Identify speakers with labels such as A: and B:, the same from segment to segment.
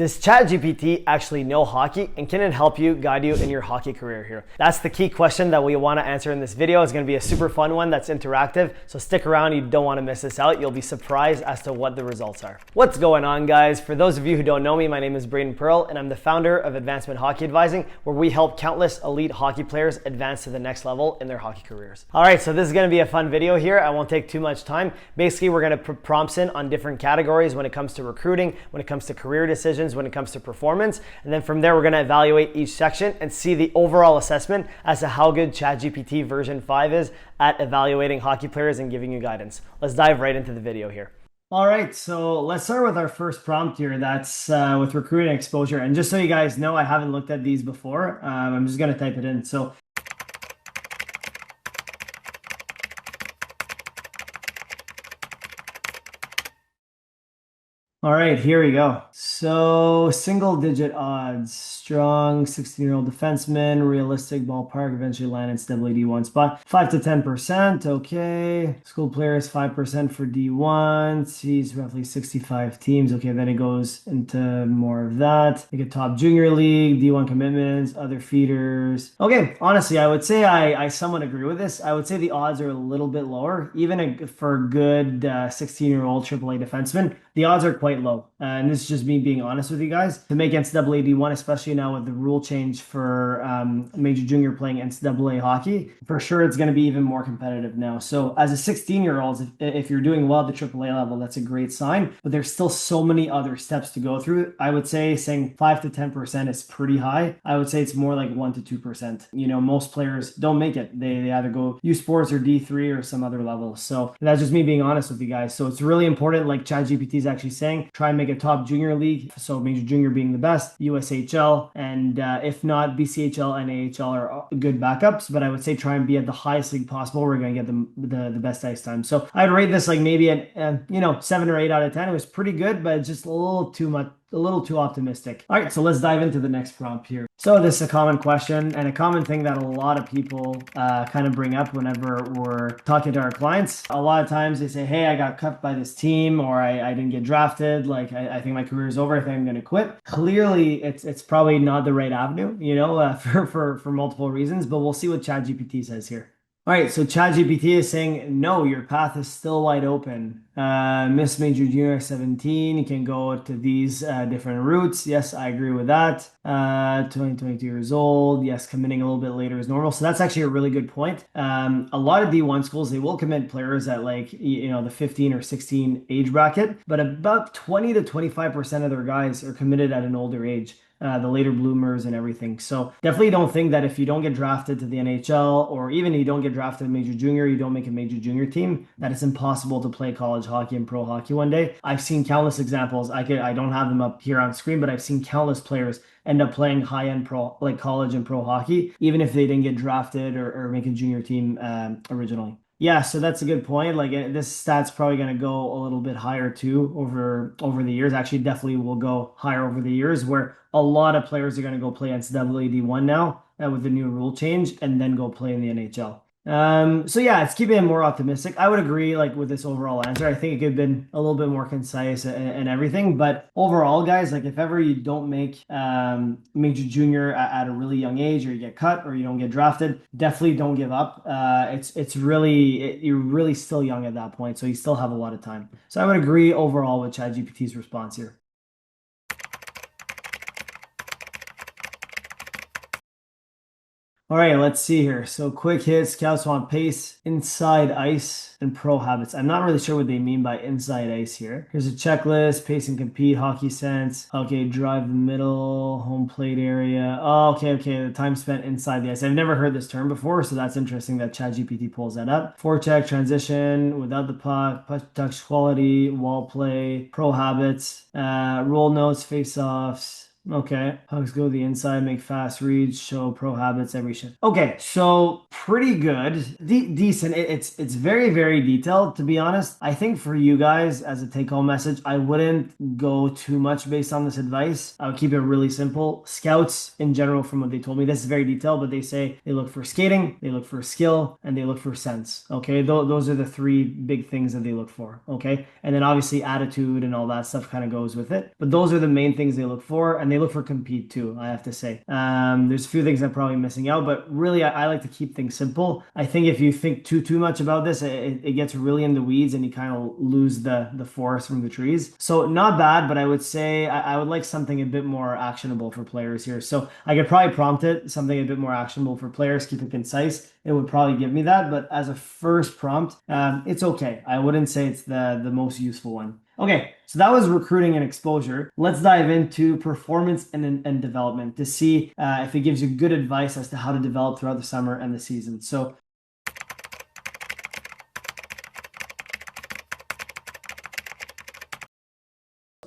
A: Does Chat GPT actually know hockey, and can it help you, guide you in your hockey career here? That's the key question that we want to answer in this video. It's going to be a super fun one that's interactive, so stick around. You don't want to miss this out. You'll be surprised as to what the results are. What's going on, guys? For those of you who don't know me, my name is 𝗧𝗜𝗠𝗘, and I'm the founder of Advancement Hockey Advising, where we help countless elite hockey players advance to the next level in their hockey careers. All right, so this is going to be a fun video here. I won't take too much time. Basically, we're going to put prompts in on different categories when it comes to recruiting, when it comes to career decisions, when it comes to performance, and then from there we're going to evaluate each section and see the overall assessment as to how good Chat GPT version 5 is at evaluating hockey players and giving you guidance. Let's dive right into the video here. All right, so let's start with our first prompt here. That's with recruiting exposure. And just so you guys know, I haven't looked at these before. I'm just going to type it in. So all right, here we go. So single digit odds, strong 16-year-old defenseman, realistic ballpark, eventually land NCAA D1 spot, 5 to 10%, okay. School players, 5% for D1, sees roughly 65 teams. Okay, then it goes into more of that. Like a top junior league, D1 commitments, other feeders. Okay, honestly, I would say I somewhat agree with this. I would say the odds are a little bit lower, even for a good 16-year-old AAA defenseman. The odds are quite low. And this is just me being honest with you guys. To make NCAA D1, especially now with the rule change for major junior playing NCAA hockey, for sure it's going to be even more competitive now. So as a 16-year-old, if you're doing well at the AAA level, that's a great sign. But there's still so many other steps to go through. I would say saying 5 to 10% is pretty high. I would say it's more like 1 to 2%. You know, most players don't make it. They either go U Sports or D3 or some other level. So that's just me being honest with you guys. So it's really important, like ChatGPT is actually saying, try and make a top junior league, so major junior being the best, USHL, and if not, BCHL and AHL are good backups, but I would say try and be at the highest league possible. We're going to get the best ice time. So I'd rate this like maybe at 7 or 8 out of 10. It was pretty good, but just a little too much, a little too optimistic. All right, so let's dive into the next prompt here. So this is a common question and a common thing that a lot of people kind of bring up whenever we're talking to our clients. A lot of times they say, hey, I got cut by this team, or I didn't get drafted. Like, I think my career is over. I think I'm going to quit. Clearly, it's probably not the right avenue, for multiple reasons, but we'll see what ChatGPT says here. All right, so ChatGPT is saying, no, your path is still wide open. Miss Major Junior 17, you can go to these different routes. Yes, I agree with that. 22 years old. Yes, committing a little bit later is normal. So that's actually a really good point. A lot of D1 schools, they will commit players at the 15 or 16 age bracket, but about 20 to 25% of their guys are committed at an older age. The later bloomers and everything. So definitely don't think that if you don't get drafted to the NHL, or even you don't get drafted major junior, you don't make a major junior team, that it's impossible to play college hockey and pro hockey one day. I've seen countless examples. I don't have them up here on screen, but I've seen countless players end up playing high-end pro, like college and pro hockey, even if they didn't get drafted or make a junior team originally. Yeah, so that's a good point. Like, this stat's probably going to go a little bit higher too over the years. Actually, definitely will go higher over the years, where a lot of players are going to go play NCAA D1 now with the new rule change, and then go play in the NHL. So yeah, it's keeping it more optimistic. I would agree with this overall answer. I think it could have been a little bit more concise and everything, but overall, guys, like if ever you don't make major junior at a really young age, or you get cut or you don't get drafted, definitely don't give up. You're really still young at that point, so you still have a lot of time. So I would agree overall with ChatGPT's response here. All right, let's see here. So quick hits, scouts want pace, inside ice, and pro habits. I'm not really sure what they mean by inside ice here. Here's a checklist: pace and compete, hockey sense. Okay, drive the middle, home plate area. Oh, okay. The time spent inside the ice. I've never heard this term before, so that's interesting that ChatGPT pulls that up. Forecheck, transition, without the puck, touch quality, wall play, pro habits, roll notes, face-offs, Okay. Hugs go to the inside, make fast reads, show pro habits, every shit. Okay, so pretty good. Decent. It's very, very detailed, to be honest. I think for you guys, as a take-home message, I wouldn't go too much based on this advice. I would keep it really simple. Scouts, in general, from what they told me, this is very detailed, but they say they look for skating, they look for skill, and they look for sense. Okay, those are the three big things that they look for. Okay, and then obviously attitude and all that stuff kind of goes with it. But those are the main things they look for, and they look for compete too, I have to say. There's a few things I'm probably missing out, but really I like to keep things simple. I think if you think too much about this, it gets really in the weeds and you kind of lose the forest from the trees. So not bad, but I would say I would like something a bit more actionable for players here. So I could probably prompt it something a bit more actionable for players, keep it concise. It would probably give me that, but as a first prompt, it's okay. I wouldn't say it's the most useful one. Okay, so that was recruiting and exposure. Let's dive into performance and development to see if it gives you good advice as to how to develop throughout the summer and the season. So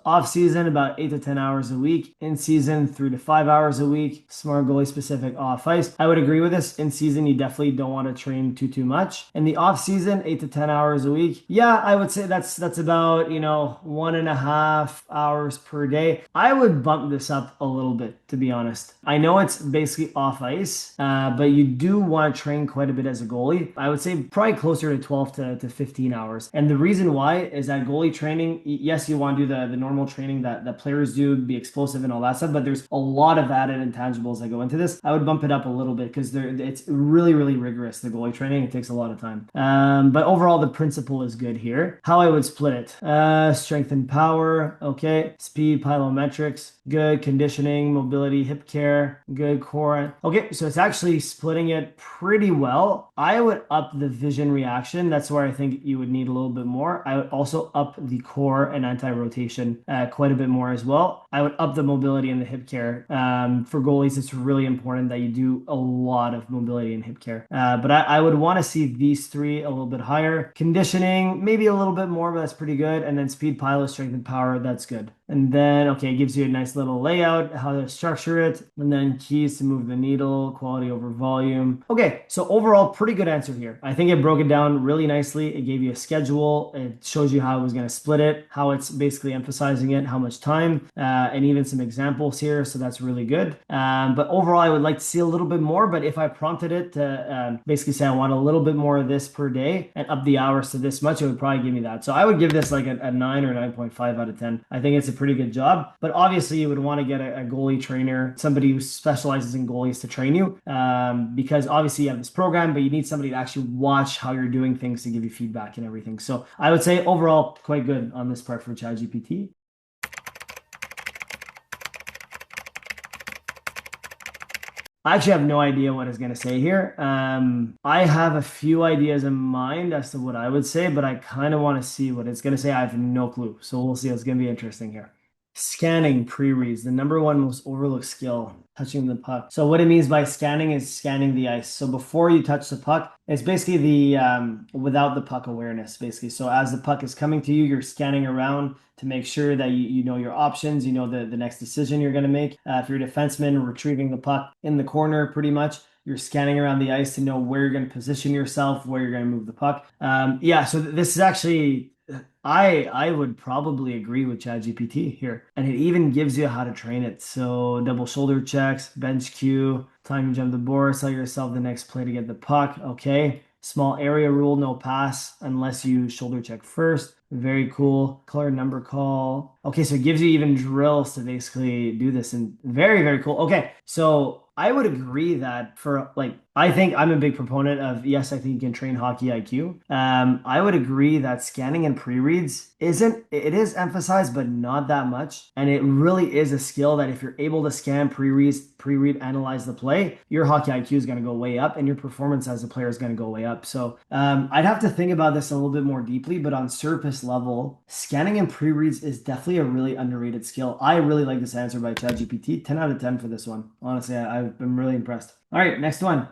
A: off season, about 8 to 10 hours a week. In season, 3 to 5 hours a week. Smart goalie specific off ice. I would agree with this. In season, you definitely don't want to train too much. In the off season, 8 to 10 hours a week. Yeah, I would say that's about 1.5 hours per day. I would bump this up a little bit, to be honest. I know it's basically off ice, but you do want to train quite a bit as a goalie. I would say probably closer to 12 to 15 hours. And the reason why is that goalie training, yes, you want to do the normal training that players do, be explosive and all that stuff, but there's a lot of added intangibles that go into this. I would bump it up a little bit because it's really, really rigorous, the goalie training. It takes a lot of time. But overall, the principle is good here. How I would split it. Strength and power, okay. Speed, plyometrics, good. Conditioning, mobility, hip care, good. Core. Okay, so it's actually splitting it pretty well. I would up the vision reaction. That's where I think you would need a little bit more. I would also up the core and anti-rotation quite a bit more as well. I would up the mobility and the hip care. For goalies, it's really important that you do a lot of mobility and hip care. But I would want to see these three a little bit higher. Conditioning, maybe a little bit more, but that's pretty good. And then speed, pilot, strength, and power, that's good. And then, okay, it gives you a nice little layout, how to structure it. And then keys to move the needle, quality over volume. Okay, so overall, pretty good answer here. I think it broke it down really nicely. It gave you a schedule. It shows you how it was going to split it, how it's basically emphasizing it, how much time, and even some examples here. So that's really good. But overall, I would like to see a little bit more. But if I prompted it to basically say I want a little bit more of this per day and up the hours to this much, it would probably give me that. So I would give this like a 9 or 9.5 out of 10. I think it's a pretty good job. But obviously, you would want to get a goalie trainer, somebody who specializes in goalies to train you, because obviously you have this program, but you need somebody to actually watch how you're doing things to give you feedback and everything. So I would say overall quite good on this part for Chat GPT. I actually have no idea what it's going to say here. I have a few ideas in mind as to what I would say, but I kind of want to see what it's going to say. I have no clue. So we'll see. It's going to be interesting here. Scanning pre-reads, the number one most overlooked skill, touching the puck. So what it means by scanning is scanning the ice. So before you touch the puck, it's basically the without the puck awareness, basically. So as the puck is coming to you, you're scanning around to make sure that you know your options, you know the next decision you're going to make. If you're a defenseman retrieving the puck in the corner, pretty much, you're scanning around the ice to know where you're going to position yourself, where you're going to move the puck. Yeah, so this is actually... I would probably agree with ChatGPT here. And it even gives you how to train it. So double shoulder checks, bench cue, time to jump the boards, tell yourself the next play to get the puck. Okay. Small area rule, no pass unless you shoulder check first. Very cool. Color number call. Okay, so it gives you even drills to basically do this, and very, very cool. Okay, so I would agree that I think I'm a big proponent of, yes, I think you can train hockey IQ. I would agree that scanning and pre-reads it is emphasized, but not that much. And it really is a skill that if you're able to scan, pre-read, analyze the play, your hockey IQ is going to go way up and your performance as a player is going to go way up. So I'd have to think about this a little bit more deeply, but on surface level, scanning and pre-reads is definitely a really underrated skill. I really like this answer by ChatGPT. 10 out of 10 for this one. Honestly, I've been really impressed. All right, next one.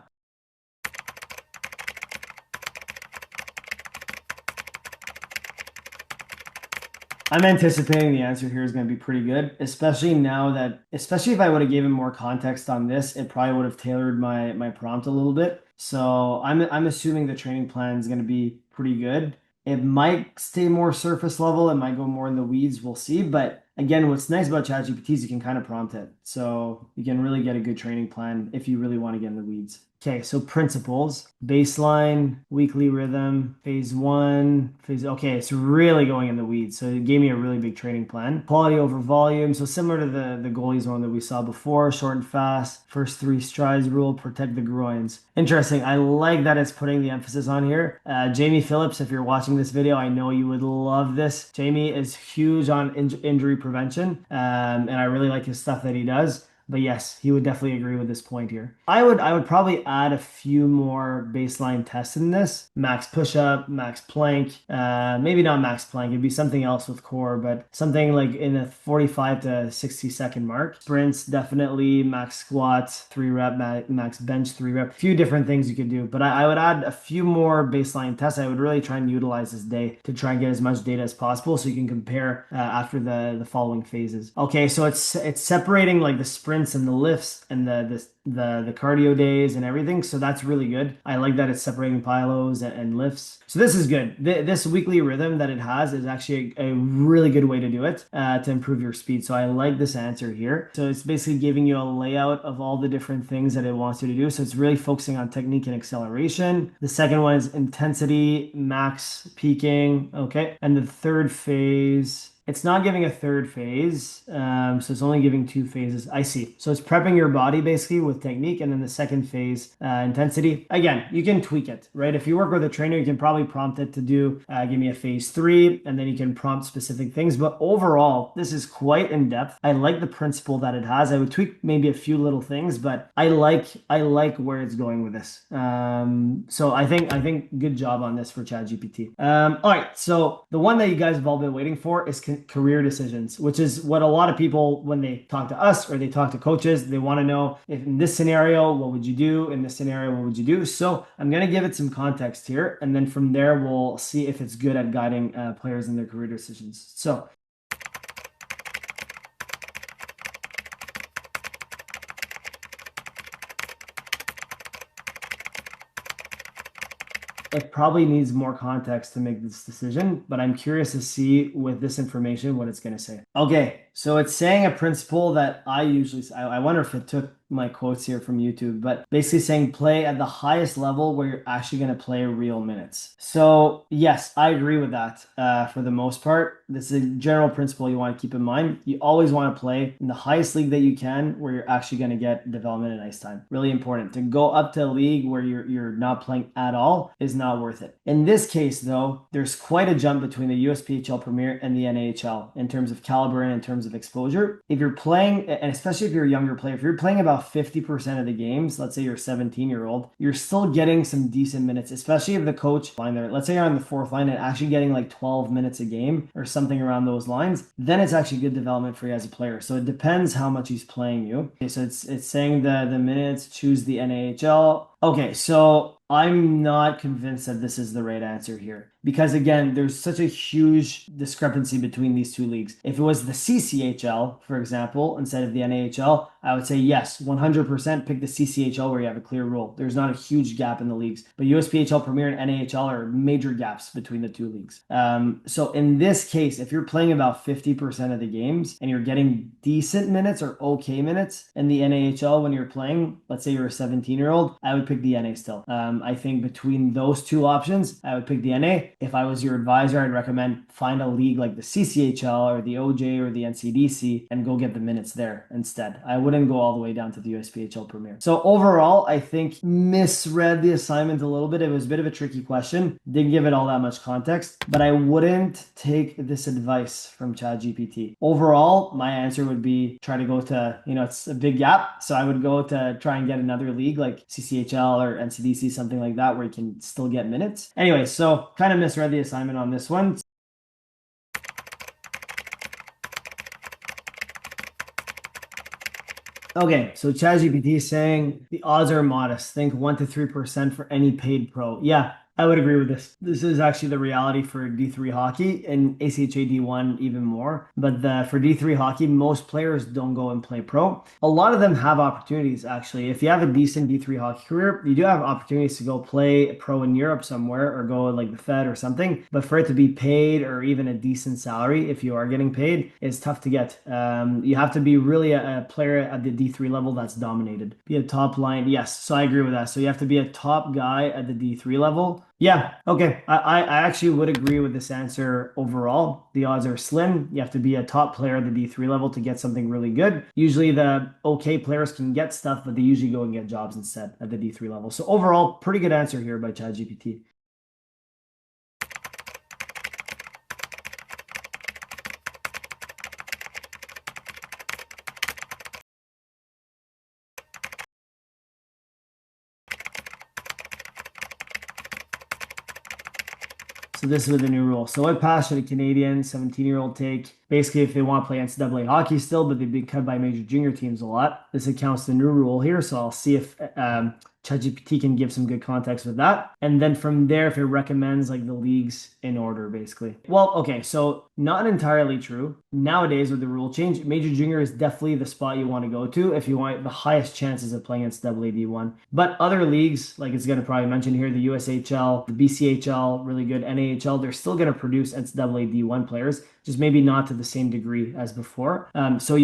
A: I'm anticipating the answer here is going to be pretty good, especially if I would have given more context on this, it probably would have tailored my prompt a little bit. So I'm assuming the training plan is going to be pretty good. It might stay more surface level. It might go more in the weeds. We'll see. But again, what's nice about ChatGPT is you can kind of prompt it. So you can really get a good training plan if you really want to get in the weeds. Okay, so principles, baseline, weekly rhythm, okay, it's really going in the weeds. So it gave me a really big training plan. Quality over volume, so similar to the goalies one that we saw before, short and fast, first 3 strides rule, protect the groins. Interesting, I like that it's putting the emphasis on here. Jamie Phillips, if you're watching this video, I know you would love this. Jamie is huge on injury prevention, and I really like his stuff that he does. But yes, he would definitely agree with this point here. I would probably add a few more baseline tests in this. Max push-up, max plank, maybe not max plank. It'd be something else with core, but something like in the 45 to 60 second mark. Sprints, definitely max squats, 3 rep, max bench, 3 rep. A few different things you could do, but I would add a few more baseline tests. I would really try and utilize this day to try and get as much data as possible so you can compare after the following phases. Okay, so it's separating like the sprint and the lifts and the cardio days and everything. So that's really good. I like that it's separating pylos and lifts. So this is good. This weekly rhythm that it has is actually a really good way to do it to improve your speed. So I like this answer here. So it's basically giving you a layout of all the different things that it wants you to do. So it's really focusing on technique and acceleration. The second one is intensity, max peaking. Okay. And the third phase, it's not giving a third phase, so it's only giving 2 phases. I see. So it's prepping your body basically with technique, and then the second phase, intensity. Again, you can tweak it, right? If you work with a trainer, you can probably prompt it to do, give me a phase 3, and then you can prompt specific things. But overall, this is quite in depth. I like the principle that it has. I would tweak maybe a few little things, but I like where it's going with this. So I think good job on this for ChatGPT. All right, so the one that you guys have all been waiting for is career decisions, which is what a lot of people, when they talk to us or they talk to coaches, they want to know, if in this scenario, what would you do? In this scenario, what would you do? So I'm going to give it some context here, and then from there, we'll see if it's good at guiding players in their career decisions. So it probably needs more context to make this decision, but I'm curious to see with this information what it's going to say. Okay, so it's saying a principle that I usually say. I wonder if it took my quotes here from YouTube, but basically saying play at the highest level where you're actually going to play real minutes. So yes, I agree with that for the most part. This is a general principle you want to keep in mind. You always want to play in the highest league that you can where you're actually going to get development and ice time. Really important. To go up to a league where you're not playing at all is not worth it. In this case, though, there's quite a jump between the USPHL Premier and the NHL in terms of caliber and in terms of exposure. If you're playing, and especially if you're a younger player, if you're playing about 50% of the games, let's say you're a 17-year-old, you're still getting some decent minutes, especially if the coach line there, let's say you're on the fourth line and actually getting like 12 minutes a game or something around those lines, then it's actually good development for you as a player. So it depends how much he's playing you. Okay, so it's saying the minutes, choose the NHL. Okay, so I'm not convinced that this is the right answer here because again, there's such a huge discrepancy between these two leagues. If it was the CCHL, for example, instead of the NHL, I would say yes, 100% pick the CCHL where you have a clear rule. There's not a huge gap in the leagues, but USPHL Premier and NHL are major gaps between the two leagues. So in this case, if you're playing about 50% of the games and you're getting decent minutes or okay minutes in the NHL when you're playing, let's say you're a 17-year-old, I would pick the NA still. I think between those two options, I would pick the NA. If I was your advisor, I'd recommend find a league like the CCHL or the OJ or the NCDC and go get the minutes there instead. I wouldn't go all the way down to the USPHL Premier. So overall, I think misread the assignment a little bit. It was a bit of a tricky question. Didn't give it all that much context, but I wouldn't take this advice from ChatGPT. Overall, my answer would be try to go to, it's a big gap. So I would go to try and get another league like CCHL or NCDC, something like that, where you can still get minutes. Anyway, so kind of misread the assignment on this one. Okay, so ChatGPT is saying the odds are modest. Think 1 to 3% for any paid pro. Yeah, I would agree with this. This is actually the reality for D3 hockey and ACHA D1 even more. But for D3 hockey, most players don't go and play pro. A lot of them have opportunities, actually. If you have a decent D3 hockey career, you do have opportunities to go play pro in Europe somewhere or go like the Fed or something. But for it to be paid or even a decent salary, if you are getting paid, is tough to get. You have to be really a player at the D3 level that's dominated. Be a top line. Yes, so I agree with that. So you have to be a top guy at the D3 level. Yeah, okay. I actually would agree with this answer overall. The odds are slim. You have to be a top player at the D3 level to get something really good. Usually the okay players can get stuff, but they usually go and get jobs instead at the D3 level. So overall, pretty good answer here by Chat GPT. So this is with the new rule. So what pass should a Canadian 17-year-old take? Basically, if they want to play NCAA hockey still, but they've been cut by major junior teams a lot, this accounts the new rule here. So I'll see if ChatGPT can give some good context with that. And then from there, if it recommends like the leagues in order, basically. Well, okay, so not entirely true. Nowadays with the rule change, major junior is definitely the spot you want to go to if you want the highest chances of playing NCAA D1. But other leagues, like it's going to probably mention here, the USHL, the BCHL, really good NAHL, they're still going to produce NCAA D1 players, just maybe not to the same degree as before. So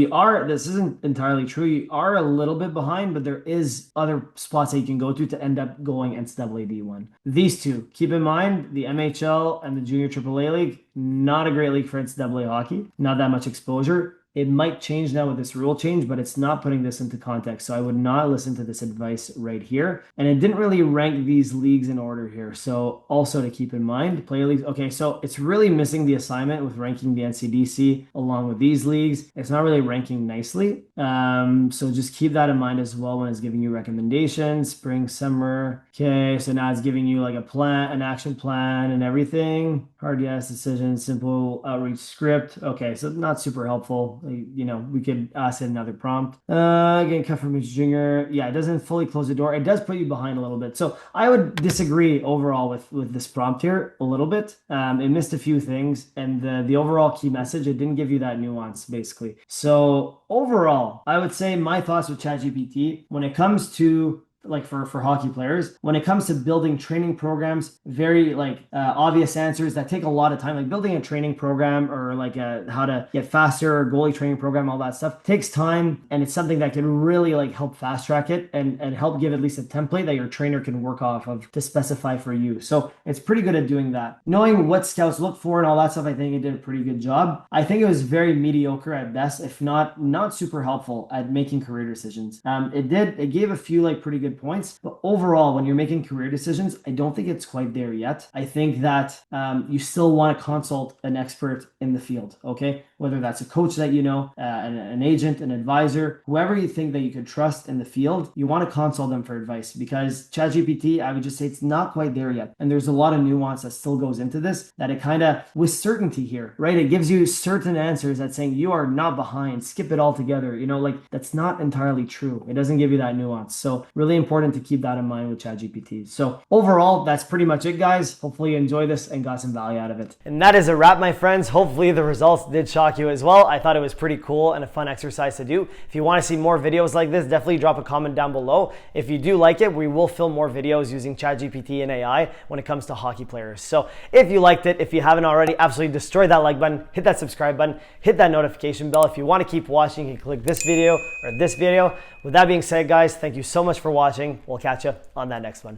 A: this isn't entirely true. You are a little bit behind, but there is other spots that you can go to end up going NCAA D1. These two, keep in mind, the MHL and the Junior AAA League, not a great league for NCAA hockey, not that much exposure. It might change now with this rule change, but it's not putting this into context. So I would not listen to this advice right here. And it didn't really rank these leagues in order here. So also to keep in mind, player leagues. Okay, so it's really missing the assignment with ranking the NCDC along with these leagues. It's not really ranking nicely. So just keep that in mind as well when it's giving you recommendations, spring, summer. Okay, so now it's giving you like a plan, an action plan and everything. Hard yes, decision, simple outreach script. Okay, so not super helpful. We could ask it another prompt. Getting cut from each junior. Yeah, it doesn't fully close the door. It does put you behind a little bit. So I would disagree overall with this prompt here a little bit. It missed a few things, and the overall key message, it didn't give you that nuance basically. So overall, I would say my thoughts with ChatGPT when it comes to like for hockey players, when it comes to building training programs, very obvious answers that take a lot of time, like building a training program or like how to get faster, goalie training program, all that stuff takes time. And it's something that can really like help fast track it and help give at least a template that your trainer can work off of to specify for you. So it's pretty good at doing that. Knowing what scouts look for and all that stuff, I think it did a pretty good job. I think it was very mediocre at best, if not super helpful at making career decisions. It gave a few like pretty good points, but overall, when you're making career decisions, I don't think it's quite there yet. I think that you still want to consult an expert in the field, okay? Whether that's a coach that you know, an agent, an advisor, whoever you think that you could trust in the field, you want to consult them for advice because ChatGPT, I would just say it's not quite there yet. And there's a lot of nuance that still goes into this that it kind of, with certainty here, right? It gives you certain answers that's saying you are not behind, skip it all together. That's not entirely true. It doesn't give you that nuance. So really important to keep that in mind with ChatGPT. So overall, that's pretty much it, guys. Hopefully you enjoyed this and got some value out of it. And that is a wrap, my friends. Hopefully the results did shock you as well. I thought it was pretty cool and a fun exercise to do. If you want to see more videos like this, definitely drop a comment down below. If you do like it, we will film more videos using ChatGPT and AI when it comes to hockey players. So if you liked it, if you haven't already, absolutely destroy that like button, hit that subscribe button, hit that notification bell. If you want to keep watching, you can click this video or this video. With that being said, guys, thank you so much for watching. We'll catch you on that next one.